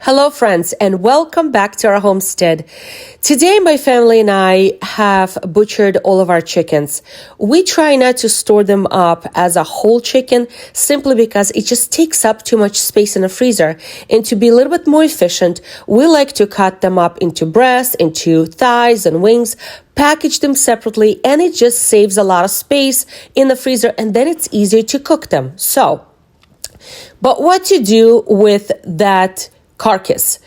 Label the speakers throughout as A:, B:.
A: Hello, friends, and welcome back to our homestead. Today, my family and I have butchered all of our chickens. We try not to store them up as a whole chicken simply because it just takes up too much space in the freezer. And to be a little bit more efficient, we like to cut them up into breasts, into thighs and wings, package them separately, and it just saves a lot of space in the freezer, and then it's easier to cook them. But what to do with that carcass?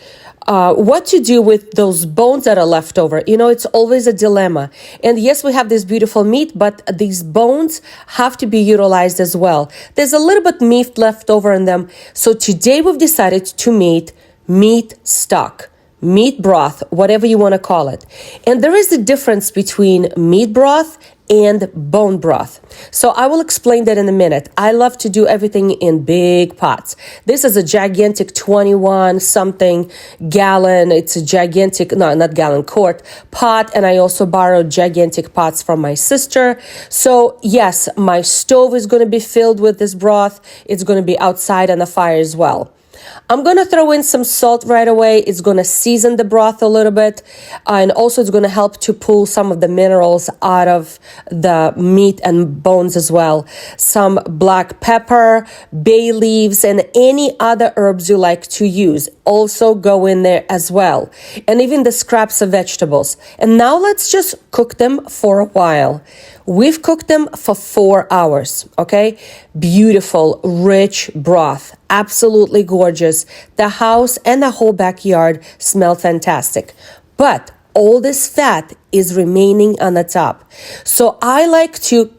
A: What to do with those bones that are left over? You know, it's always a dilemma. And yes, we have this beautiful meat, but these bones have to be utilized as well. There's a little bit meat left over in them. So today we've decided to make meat stock, meat broth, whatever you want to call it. And there is a difference between meat broth and bone broth. So I will explain that in a minute. I love to do everything in big pots. This is a gigantic 21 something gallon. It's a gigantic, no, not gallon, quart pot. And I also borrowed gigantic pots from my sister. So yes, my stove is going to be filled with this broth. It's going to be outside on the fire as well. I'm going to throw in some salt right away. It's going to season the broth a little bit. And also it's going to help to pull some of the minerals out of the meat and bones as well. Some black pepper, bay leaves, and any other herbs you like to use also go in there as well. And even the scraps of vegetables. And now let's just cook them for a while. We've cooked them for 4 hours, okay? Beautiful, rich broth. Absolutely gorgeous. The house and the whole backyard smell fantastic. But all this fat is remaining on the top. So I like to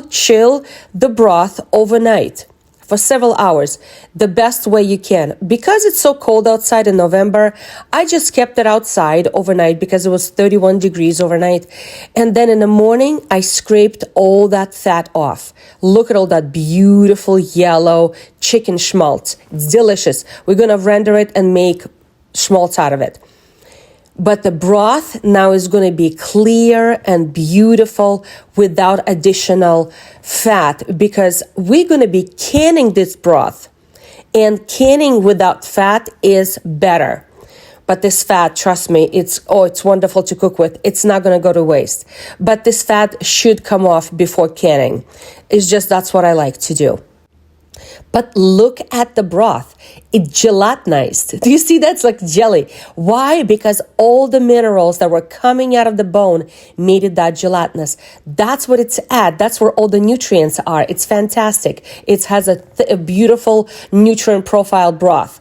A: chill the broth overnight for several hours, the best way you can. Because it's so cold outside in November, I just kept it outside overnight because it was 31 degrees overnight. And then in the morning, I scraped all that fat off. Look at all that beautiful yellow chicken schmaltz. It's delicious. We're going to render it and make schmaltz out of it. But the broth now is going to be clear and beautiful without additional fat because we're going to be canning this broth. And canning without fat is better. But this fat, trust me, it's wonderful to cook with. It's not going to go to waste. But this fat should come off before canning. It's just that's what I like to do. But look at the broth. It's gelatinized. Do you see that's like jelly? Why? Because all the minerals that were coming out of the bone made it that gelatinous. That's what it's at. That's where all the nutrients are. It's fantastic. It has a beautiful nutrient profile broth.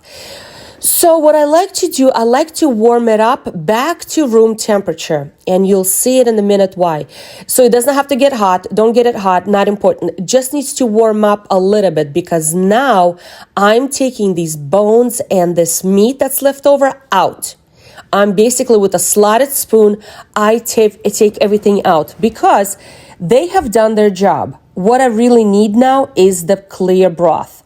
A: So what I like to do, I like to warm it up back to room temperature. And you'll see it in a minute why. So it doesn't have to get hot. Don't get it hot. Not important. It just needs to warm up a little bit because now I'm taking these bones and this meat that's left over out. I'm basically with a slotted spoon, I take everything out because they have done their job. What I really need now is the clear broth.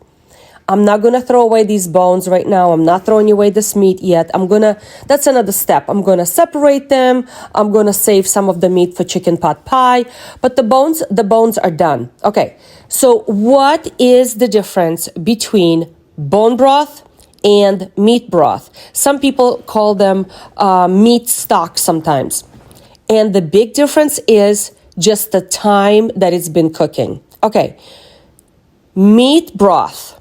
A: I'm not going to throw away these bones right now. I'm not throwing away this meat yet. That's another step. I'm going to separate them. I'm going to save some of the meat for chicken pot pie. But the bones are done. Okay. So what is the difference between bone broth and meat broth? Some people call them meat stock sometimes. And the big difference is just the time that it's been cooking. Okay. Meat broth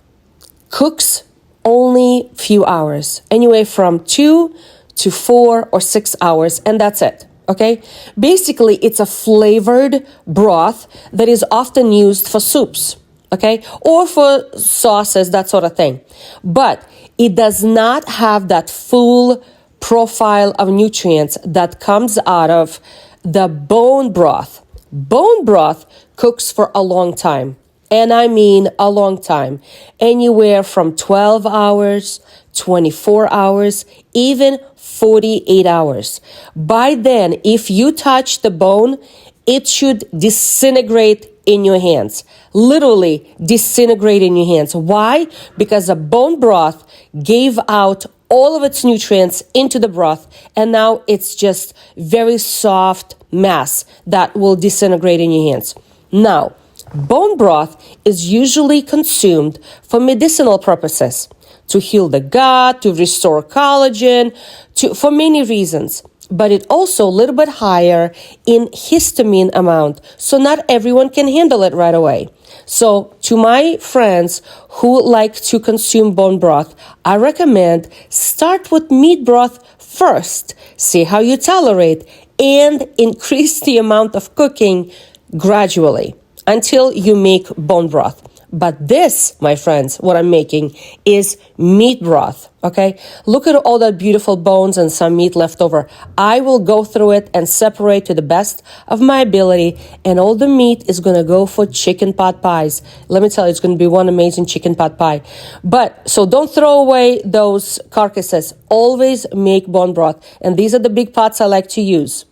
A: cooks only few hours, anywhere from 2 to 4 or 6 hours, and that's it, okay? Basically, it's a flavored broth that is often used for soups, okay? Or for sauces, that sort of thing. But it does not have that full profile of nutrients that comes out of the bone broth. Bone broth cooks for a long time. And I mean a long time, anywhere from 12 hours, 24 hours, even 48 hours. By then, if you touch the bone, it should disintegrate in your hands. Literally disintegrate in your hands. Why? Because the bone broth gave out all of its nutrients into the broth, and now it's just very soft mass that will disintegrate in your hands. Now, bone broth is usually consumed for medicinal purposes to heal the gut, to restore collagen, for many reasons. But it also a little bit higher in histamine amount. So not everyone can handle it right away. So to my friends who like to consume bone broth, I recommend start with meat broth first. See how you tolerate and increase the amount of cooking gradually until you make bone broth. But this, my friends, what I'm making is meat broth, okay? Look at all that beautiful bones and some meat left over. I will go through it and separate to the best of my ability, and all the meat is going to go for chicken pot pies. Let me tell you, it's going to be one amazing chicken pot pie. But, so don't throw away those carcasses. Always make bone broth, and these are the big pots I like to use.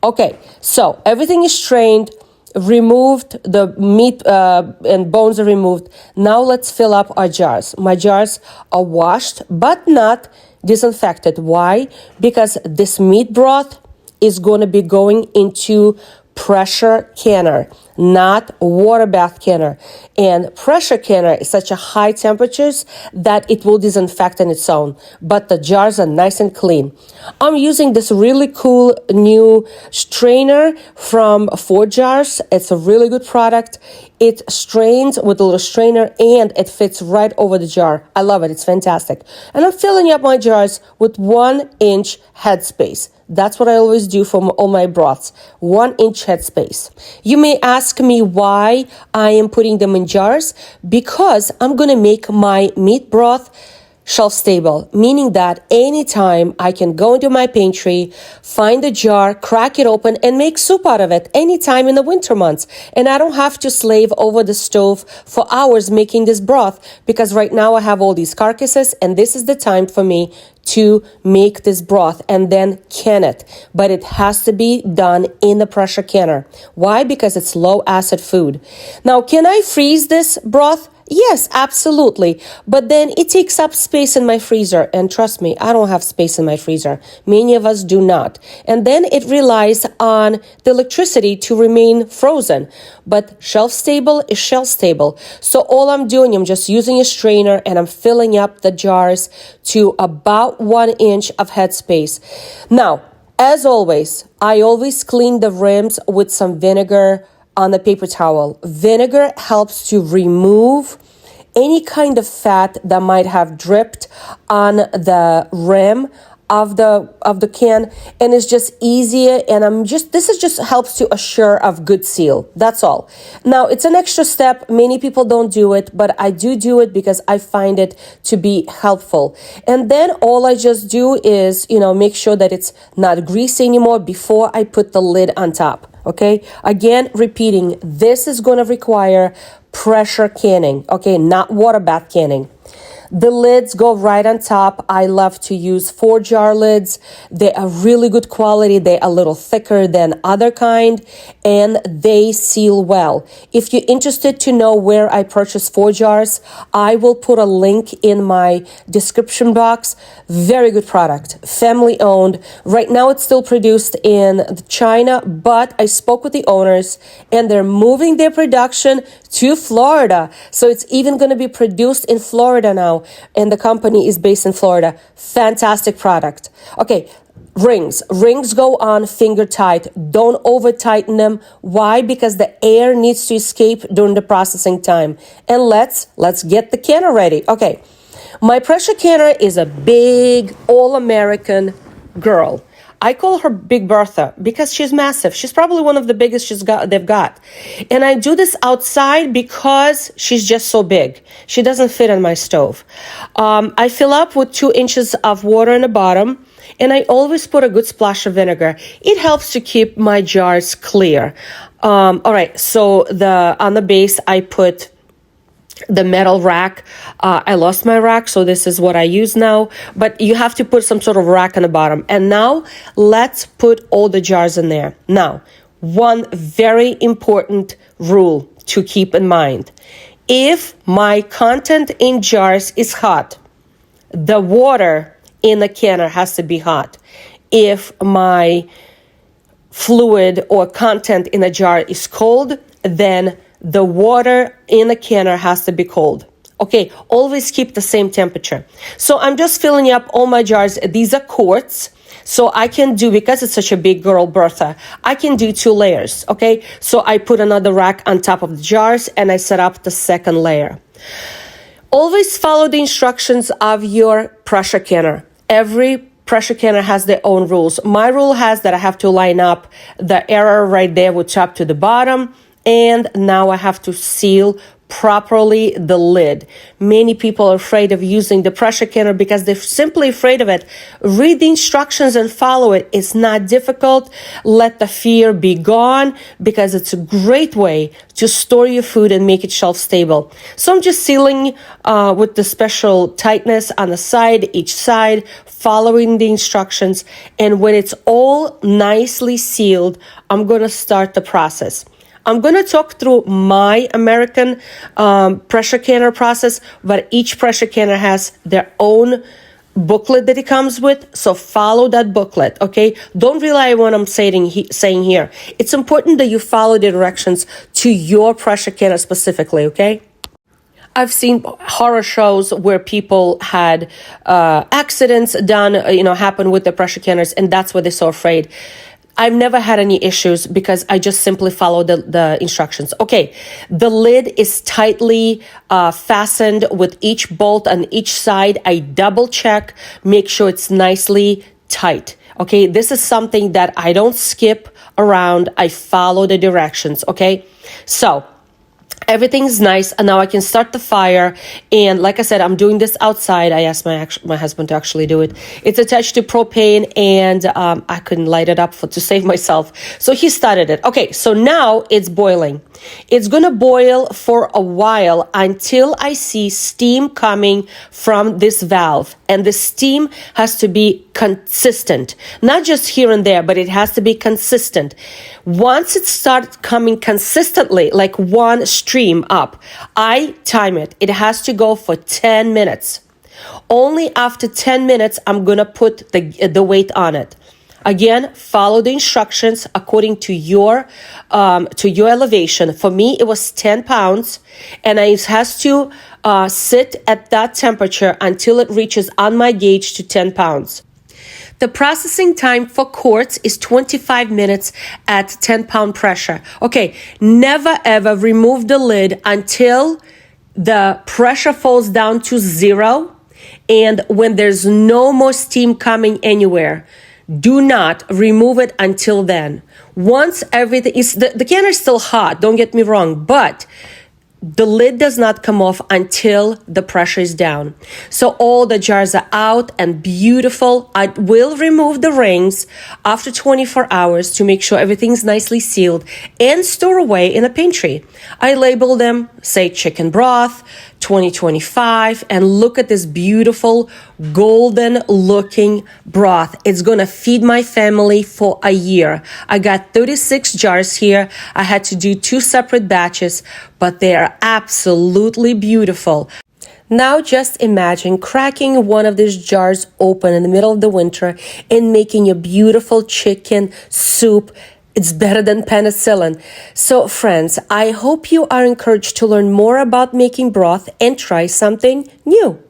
A: Okay, so everything is strained, removed, the meat and bones are removed. Now let's fill up our jars. My jars are washed but not disinfected. Why? Because this meat broth is going to be going into pressure canner, not water bath canner. And pressure canner is such a high temperatures that it will disinfect on its own. But the jars are nice and clean. I'm using this really cool new strainer from Forjars. It's a really good product. It strains with a little strainer and it fits right over the jar. I love it. It's fantastic. And I'm filling up my jars with 1 inch headspace. That's what I always do for all my broths. 1 inch headspace. You may ask me why I am putting them in jars. Because I'm going to make my meat broth shelf stable, meaning that anytime I can go into my pantry, find a jar, crack it open, and make soup out of it anytime in the winter months. And I don't have to slave over the stove for hours making this broth, because right now I have all these carcasses, and this is the time for me to make this broth and then can it. But it has to be done in the pressure canner. Why? Because it's low acid food. Now, can I freeze this broth? Yes, absolutely. But then it takes up space in my freezer. And trust me, I don't have space in my freezer. Many of us do not. And then it relies on the electricity to remain frozen. But shelf stable is shelf stable. So all I'm doing, I'm just using a strainer and I'm filling up the jars to about 1 inch of headspace. Now, as always, I always clean the rims with some vinegar on a paper towel. Vinegar helps to remove any kind of fat that might have dripped on the rim of the can, and it's just easier, and this is just helps to assure of good seal. That's all. Now, it's an extra step. Many people don't do it, but I do it because I find it to be helpful. And then all I just do is, make sure that it's not greasy anymore before I put the lid on top. Okay, again, repeating, this is going to require pressure canning, okay, not water bath canning. The lids go right on top. I love to use 4-jar lids. They are really good quality. They're a little thicker than other kind, and they seal well. If you're interested to know where I purchase 4-jars, I will put a link in my description box. Very good product, family owned. Right now it's still produced in China, but I spoke with the owners and they're moving their production to Florida. So it's even going to be produced in Florida now. And the company is based in Florida. Fantastic product. Okay, rings. Rings go on finger tight. Don't over tighten them. Why? Because the air needs to escape during the processing time. And let's get the canner ready. Okay, my pressure canner is a big all-American girl. I call her Big Bertha because she's massive. She's probably one of the biggest they've got. And I do this outside because she's just so big. She doesn't fit on my stove. I fill up with 2 inches of water in the bottom, and I always put a good splash of vinegar. It helps to keep my jars clear. All right, so on the base, I put the metal rack. I lost my rack, so this is what I use now. But you have to put some sort of rack on the bottom. And now let's put all the jars in there. Now, one very important rule to keep in mind. If my content in jars is hot, the water in the canner has to be hot. If my fluid or content in a jar is cold, then the water in the canner has to be cold. Okay, always keep the same temperature. So I'm just filling up all my jars. These are quarts. So I can do, because it's such a big girl Bertha, I can do 2 layers, okay? So I put another rack on top of the jars and I set up the second layer. Always follow the instructions of your pressure canner. Every pressure canner has their own rules. My rule has that I have to line up the error right there with top to the bottom. And now I have to seal properly the lid. Many people are afraid of using the pressure canner because they're simply afraid of it. Read the instructions and follow it. It's not difficult. Let the fear be gone, because it's a great way to store your food and make it shelf stable. So I'm just sealing with the special tightness on the side, each side, following the instructions. And when it's all nicely sealed, I'm going to start the process. I'm going to talk through my American pressure canner process, but each pressure canner has their own booklet that it comes with. So follow that booklet, okay? Don't rely on what I'm saying here. It's important that you follow the directions to your pressure canner specifically, okay? I've seen horror shows where people had accidents happen with the pressure canners, and that's why they're so afraid. I've never had any issues because I just simply follow the instructions. Okay, the lid is tightly fastened with each bolt on each side. I double check, make sure it's nicely tight. Okay, this is something that I don't skip around. I follow the directions, okay? So everything's nice, and now I can start the fire. And like I said, I'm doing this outside. I asked my husband to actually do it. It's attached to propane, and I couldn't light it up to save myself. So he started it. Okay, so now it's boiling. It's going to boil for a while until I see steam coming from this valve. And the steam has to be consistent. Not just here and there, but it has to be consistent. Once it starts coming consistently, like one stream up, I time it. It has to go for 10 minutes. Only after 10 minutes, I'm going to put the weight on it. Again, follow the instructions according to your elevation. For me, it was 10 pounds, and it has to sit at that temperature until it reaches on my gauge to 10 pounds. The processing time for quarts is 25 minutes at 10-pound pressure. Okay, never ever remove the lid until the pressure falls down to 0, and when there's no more steam coming anywhere. Do not remove it until then. Once everything is, the canner is still hot, don't get me wrong, but the lid does not come off until the pressure is down. So all the jars are out and beautiful. I will remove the rings after 24 hours to make sure everything's nicely sealed and store away in a pantry. I label them, say chicken broth, 2025, and look at this beautiful golden looking broth. It's gonna feed my family for a year. I got 36 jars here. I had to do 2 separate batches, but they are absolutely beautiful. Now just imagine cracking one of these jars open in the middle of the winter and making a beautiful chicken soup. It's better than penicillin. So friends, I hope you are encouraged to learn more about making broth and try something new.